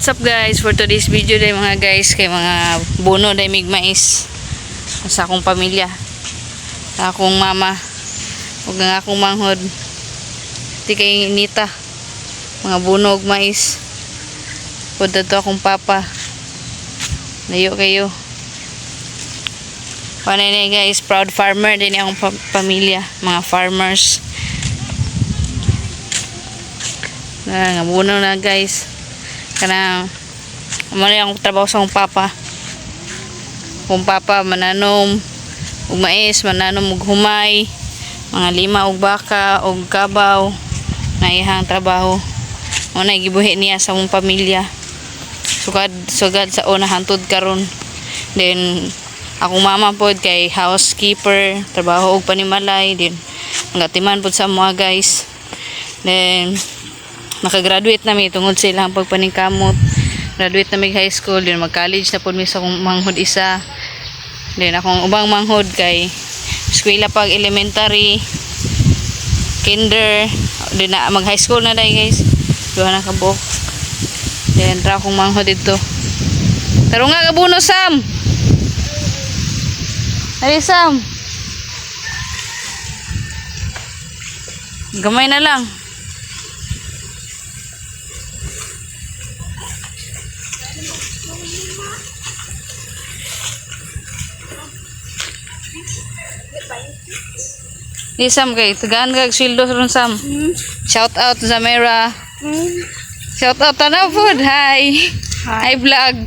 what's up guys? For today's video day mga guys, kay mga buno day mig mais sa akong pamilya, sa akong mama ug nga akong manghod ti kay Nita, mga buno ug mais pud to akong papa layo kayo. Panay guys, proud farmer din akong pamilya, mga farmers na nga buno na guys. Kana muna yung trabaho sa akong papa. Akong papa mananom ug mais, mananom ug humay, mga lima ug baka ug kabaw na ihang trabaho. Muna gibuhi niya sa among pamilya. Sugad sa una hantod karon. Then akong mama pod kay housekeeper, trabaho og panimalay, din ngatiman pod sa mga guys. Then nakagraduate na mi tungod sa ilang pagpaningkamot. Graduate na mi high school, din mag-college na pod mi sa akong manghod isa. Then akong ubang manghod kay eskwela pag elementary, kinder, din na mag high school na dai guys. Duha na ka buok. Then ra akong manghod dito. Taro nga gabuno Sam. Ari Sam. Gamay na lang. Di Sam kay tagaan kag sweldo ron Sam. Shout out Zamera. Shout out tanaw food. Hi. Hi vlog.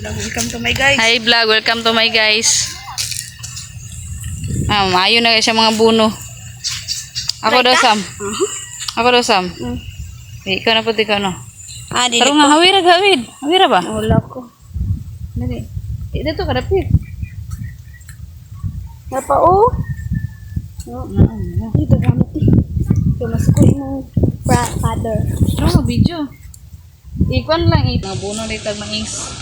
Welcome to my guys. Hi vlog, welcome to my guys. Maayo na siya mga buno. Ako daw Sam. Ako daw Sam. Ikaw na pud ikaw no. Di Pero nga hawira gawid. Hawira ba? wala ko. Dali. Dito ka dapit. Napa o? Dito gamit eh. Tumasok mo father. Ano video? Ikuan lang mga buno dito mais.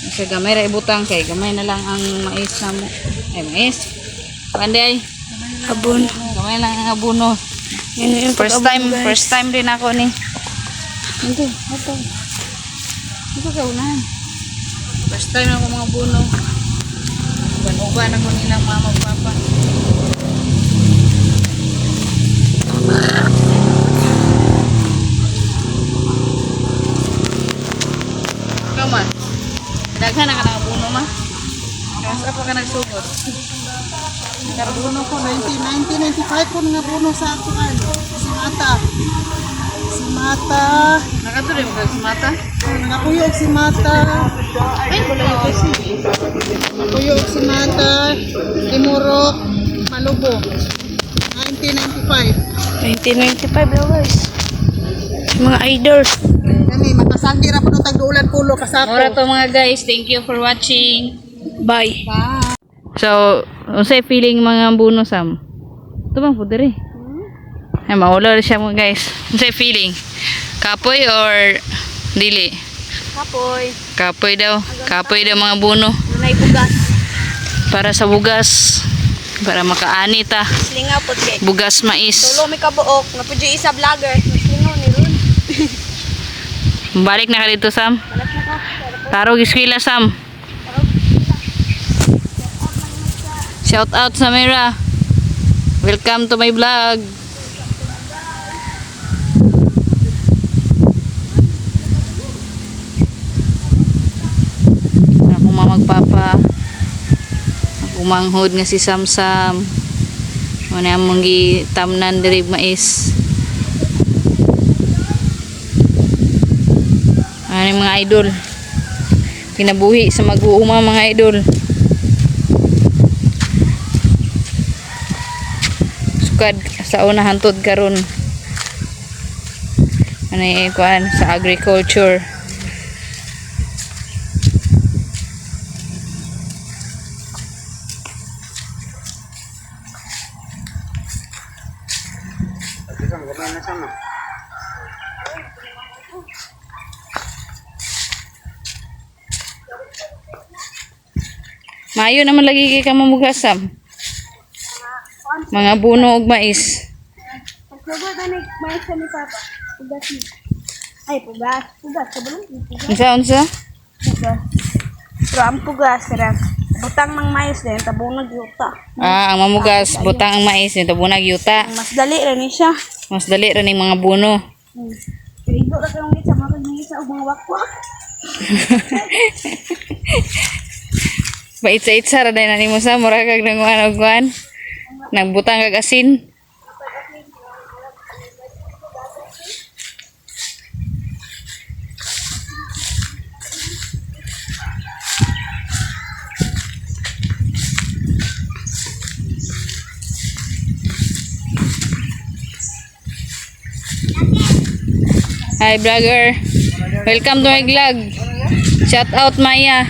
Kasi gamay ra ibutang kay gamay na lang ang mais na mo. Ay mais. Panday. Abon. Gamay lang ang abuno. First time din ako ni. Ito. Ito ka unahan. First time ako mga buno. Uban ako nilang mama at papa. Ikaw man. Daghan na ka nakabuno ma. Kasa pa ka nagsugod. Nakabuno ko 1995 ko nga buno sa ako kan. Si Mata. Nakatuloy mo kag mata? Nakuyog si Mata. Ay, wala yung kasi. Nakuyog si Mata. Timurok. Malubo. 1995 daw guys. Mga idols. Kani makasandi ra pud tag duulan pulo kasako. Ora to mga guys, thank you for watching. Bye. Bye. So, unsay feeling mga buno Sam? Ito bang po diri? Ay, maulaw siya mga guys. Unsay feeling? Kapoy or dili? Kapoy. Kapoy daw. Kapoy daw mga buno. Nanay bugas. Para sa bugas. Para makaani ta. Slinga pod kay. Bugas mais. Tulo mi kabuok, napudyo isa vlogger. Slingo ni Ron. Balik na ka dito Sam. Balat na ka. Tarog eskwela Sam. Shout out sa Mira. Welcome to my vlog. Akong mamagpapa. Akong manghod nga si Samsam. Muna among gitamnan diri mais. Ano mga idol. Pinabuhi sa mag-uuma mga idol. Sukad sa una hantod karon. Ano yung kuan sa agriculture. Mayo naman lagi kay ka mamugasam. Mga buno ug mais. Pagsubo ba ni mais ni Papa? Ugas ni. Ay, pugas. Pugas. Kabulong. Pugas. Unsa? Pugas. Pero ang pugas, sarap. Butang ng mais din, tabunag yuta. Ah, ang mamugas, butang ang mais, nito bunag yuta. Mas dali rin siya. Mas dali rin yung mga buno. Pero ito na kayong ngit sa mga kagingit sa mga wakwa. Paitsa-itsa ra na nimo sa mura kag nanguan og kuan. Nagbutang kag asin. Hi vlogger. Welcome to my vlog. Shout out Maya.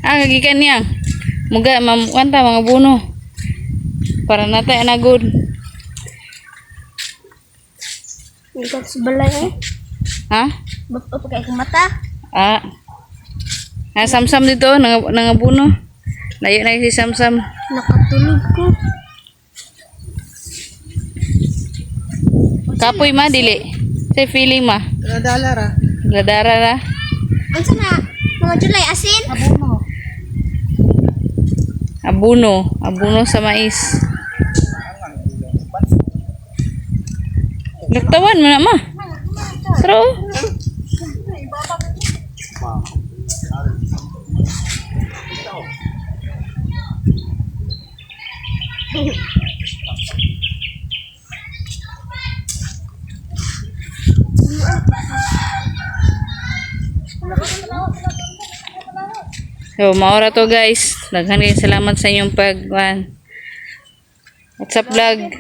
Ah, kagikan niya. Muga, mamukanta mga buno. Para natay na good. Ito sa balay eh. Ha? Ba't pa kayo mata? Ah. Ah, samsam dito, nangabuno. Layo na si samsam. Nakatulog ko. Kapoy ma, dili. Say feeling ma. Nadala ra. Ladara ra. Ano na? Mga July, asin? Abono. Abuno. Abuno sa mais. Nagtawan mo na ma. Pero, so, maura to guys. Daghan kayo salamat sa inyong pag WhatsApp vlog.